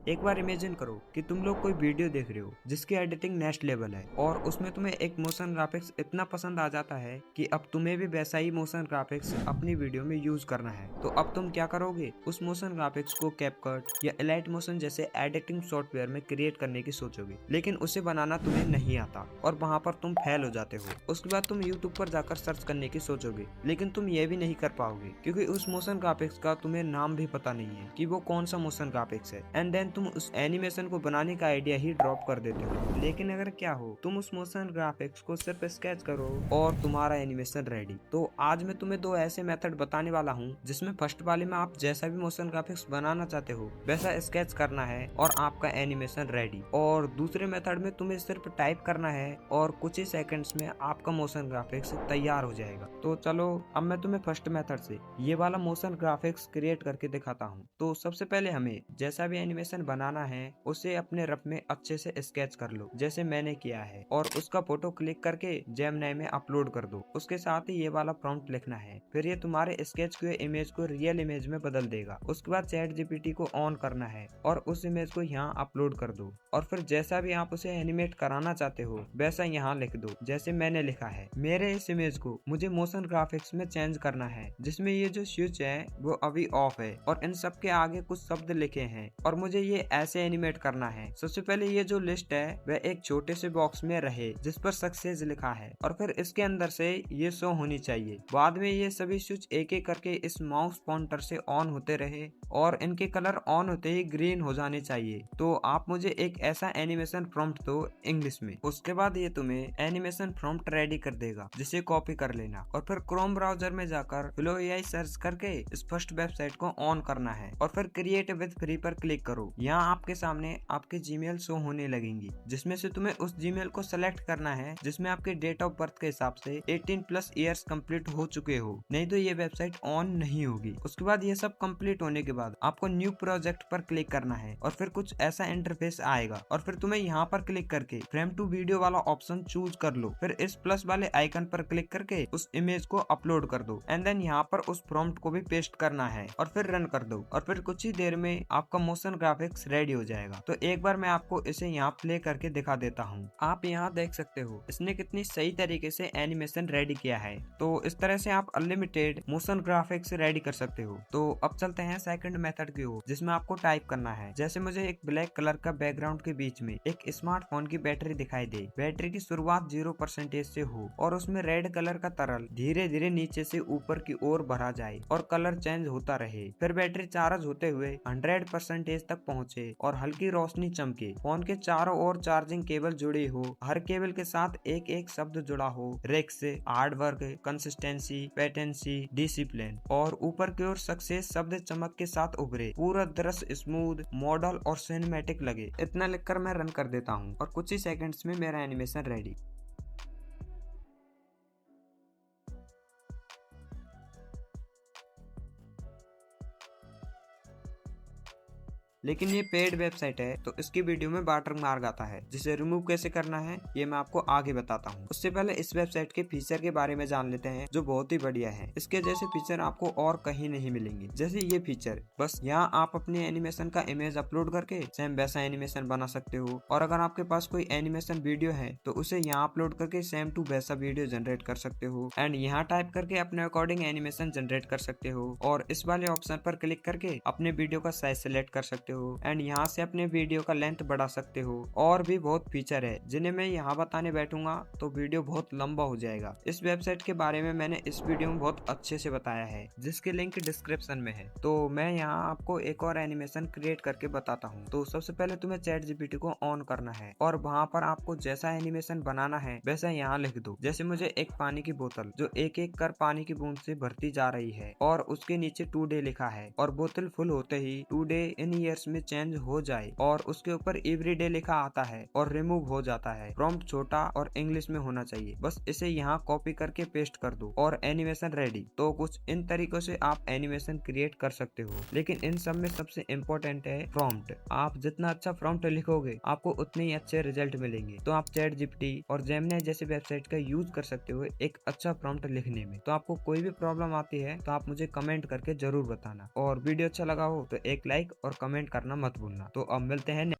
एक बार इमेजिन करो कि तुम लोग कोई वीडियो देख रहे हो जिसकी एडिटिंग नेक्स्ट लेवल है और उसमें तुम्हें एक मोशन ग्राफिक्स इतना पसंद आ जाता है कि अब तुम्हें भी वैसा ही मोशन ग्राफिक्स अपनी वीडियो में यूज करना है। तो अब तुम क्या करोगे, उस मोशन ग्राफिक्स को कैपकट या एलाइट मोशन जैसे एडिटिंग सॉफ्टवेयर में क्रिएट करने की सोचोगे, लेकिन उसे बनाना तुम्हें नहीं आता और वहां पर तुम फेल हो जाते हो। उसके बाद तुम यूट्यूब पर जाकर सर्च करने की सोचोगे, लेकिन तुम ये भी नहीं कर पाओगे क्योंकि उस मोशन ग्राफिक्स का तुम्हें नाम भी पता नहीं है कि वो कौन सा मोशन ग्राफिक्स है। एंड देन तुम उस एनिमेशन को बनाने का आइडिया ही ड्रॉप कर देते हो। लेकिन अगर क्या हो, तुम उस मोशन ग्राफिक्स को सिर्फ स्केच करो और तुम्हारा एनिमेशन रेडी। तो आज मैं तुम्हें दो ऐसे मेथड बताने वाला हूँ जिसमें फर्स्ट वाले में आप जैसा भी मोशन ग्राफिक्स बनाना चाहते हो वैसा स्केच करना है और आपका एनिमेशन रेडी, और दूसरे मेथड में तुम्हें सिर्फ टाइप करना है और कुछ ही सेकंड्स में आपका मोशन ग्राफिक्स तैयार हो जाएगा। तो चलो अब मैं तुम्हें फर्स्ट मेथड से ये वाला मोशन ग्राफिक्स क्रिएट करके दिखाता हूँ। तो सबसे पहले हमें जैसा भी एनिमेशन बनाना है उसे अपने रफ में अच्छे से स्केच कर लो जैसे मैंने किया है, और उसका फोटो क्लिक करके जेमिनी में अपलोड कर दो। उसके साथ ही ये वाला प्रॉम्प्ट लिखना है, फिर ये तुम्हारे स्केच के इमेज को रियल इमेज में बदल देगा। उसके बाद चैट जीपीटी को ऑन करना है और उस इमेज को यहाँ अपलोड कर दो, और फिर जैसा भी आप उसे एनिमेट कराना चाहते हो वैसा यहाँ लिख दो जैसे मैंने लिखा है। मेरे इस इमेज को मुझे मोशन ग्राफिक्स में चेंज करना है जिसमें ये जो स्विच है वो अभी ऑफ है और इन सब के आगे कुछ शब्द लिखे हैं और मुझे ये ऐसे एनिमेट करना है। सबसे पहले ये जो लिस्ट है वह एक छोटे से बॉक्स में रहे जिस पर सक्सेस लिखा है, और फिर इसके अंदर से ये शो होनी चाहिए। बाद में ये सभी स्विच एक एक करके इस माउस पॉइंटर से ऑन होते रहे और इनके कलर ऑन होते ही ग्रीन हो जाने चाहिए। तो आप मुझे एक ऐसा एनिमेशन प्रॉम्प्ट दो इंग्लिश में। उसके बाद ये तुम्हें एनिमेशन प्रॉम्प्ट रेडी कर देगा जिसे कॉपी कर लेना और फिर क्रोम ब्राउजर में जाकर फ्लो एआई सर्च करके इस फर्स्ट वेबसाइट को ऑन करना है और फिर क्रिएट विद फ्री पर क्लिक करो। यहाँ आपके सामने आपके जीमेल शो होने लगेंगी जिसमें से तुम्हें उस जीमेल को सेलेक्ट करना है जिसमें आपके डेट ऑफ बर्थ के हिसाब से 18+ ईयर्स कंप्लीट हो चुके हो, नहीं तो ये वेबसाइट ऑन नहीं होगी। उसके बाद ये सब कंप्लीट होने के बाद आपको न्यू प्रोजेक्ट पर क्लिक करना है और फिर कुछ ऐसा इंटरफेस आएगा और फिर तुम्हें यहाँ पर क्लिक करके फ्रेम टू वीडियो वाला ऑप्शन चूज कर लो। फिर इस प्लस वाले आइकन पर क्लिक करके उस इमेज को अपलोड कर दो एंड देन यहाँ पर उस प्रॉम्प्ट को भी पेस्ट करना है और फिर रन कर दो, और फिर कुछ ही देर में आपका मोशन ग्राफिक्स रेडी हो जाएगा। तो एक बार मैं आपको इसे यहाँ प्ले करके दिखा देता हूँ। आप यहाँ देख सकते हो इसने कितनी सही तरीके से एनिमेशन रेडी किया है। तो इस तरह से आप अनलिमिटेड मोशन ग्राफिक्स रेडी कर सकते हो। तो अब चलते हैं सेकंड मेथड की ओर जिसमें आपको टाइप करना है। जैसे मुझे एक ब्लैक कलर का बैकग्राउंड के बीच में एक स्मार्टफोन की बैटरी दिखाई दे, बैटरी की शुरुआत 0% से हो और उसमें रेड कलर का तरल धीरे धीरे नीचे से ऊपर की ओर भरा जाए और कलर चेंज होता रहे। फिर बैटरी चार्ज होते हुए 100% तक पहुँचे और हल्की रोशनी चमके। फोन के चारों ओर चार्जिंग केबल जुड़ी हो, हर केबल के साथ एक एक शब्द जुड़ा हो, रिक्स, hard work, consistency, patency, discipline, और ऊपर की ओर सक्सेस शब्द चमक के साथ उभरे। पूरा दृश्य स्मूथ, मॉडल और सिनेमैटिक लगे। इतना लिखकर मैं रन कर देता हूँ और कुछ ही सेकंड्स में मेरा एनिमेशन रेडी। लेकिन ये पेड वेबसाइट है तो इसकी वीडियो में वाटरमार्क आता है जिसे रिमूव कैसे करना है ये मैं आपको आगे बताता हूँ। उससे पहले इस वेबसाइट के फीचर के बारे में जान लेते हैं जो बहुत ही बढ़िया है। इसके जैसे फीचर आपको और कहीं नहीं मिलेंगे। जैसे ये फीचर, बस यहाँ आप अपने एनिमेशन का इमेज अपलोड करके सेम वैसा एनिमेशन बना सकते हो, और अगर आपके पास कोई एनिमेशन वीडियो है तो उसे यहाँ अपलोड करके सेम टू वैसा वीडियो जनरेट कर सकते हो एंड यहाँ टाइप करके अपने अकॉर्डिंग एनिमेशन जनरेट कर सकते हो, और इस वाले ऑप्शन पर क्लिक करके अपने वीडियो का साइज सेलेक्ट कर सकते हो एंड यहाँ से अपने वीडियो का लेंथ बढ़ा सकते हो। और भी बहुत फीचर है जिन्हें मैं यहाँ बताने बैठूंगा तो वीडियो बहुत लंबा हो जाएगा। इस वेबसाइट के बारे में मैंने इस वीडियो में बहुत अच्छे से बताया है जिसकी लिंक डिस्क्रिप्शन में है। तो मैं यहाँ आपको एक और एनिमेशन क्रिएट करके बताता हूँ। तो सबसे पहले तुम्हें चैट जीपीटी को ऑन करना है और वहाँ पर आपको जैसा एनिमेशन बनाना है वैसा यहाँ लिख दो। जैसे मुझे एक पानी की बोतल जो एक एक कर पानी की बूंद से भरती जा रही है और उसके नीचे 2 डे लिखा है और बोतल फुल होते ही 2 डे इन ईयर्स में चेंज हो जाए, और उसके ऊपर एवरीडे लिखा आता है और रिमूव हो जाता है। प्रॉम्प्ट छोटा और इंग्लिश में होना चाहिए। बस इसे यहाँ कॉपी करके पेस्ट कर दो और एनिमेशन रेडी। तो कुछ इन तरीकों से आप एनिमेशन क्रिएट कर सकते हो, लेकिन इन सब में सबसे इम्पोर्टेंट है प्रॉम्प्ट। आप जितना अच्छा प्रॉम्प्ट लिखोगे आपको उतने ही अच्छे रिजल्ट मिलेंगे। तो आप चैट जीपीटी और जेमिनी जैसे वेबसाइट का यूज कर सकते हो एक अच्छा प्रॉम्प्ट लिखने में। तो आपको कोई भी प्रॉब्लम आती है तो आप मुझे कमेंट करके जरूर बताना, और वीडियो अच्छा लगा हो तो एक लाइक और कमेंट कमेंट करना मत भूलना। तो अब मिलते हैं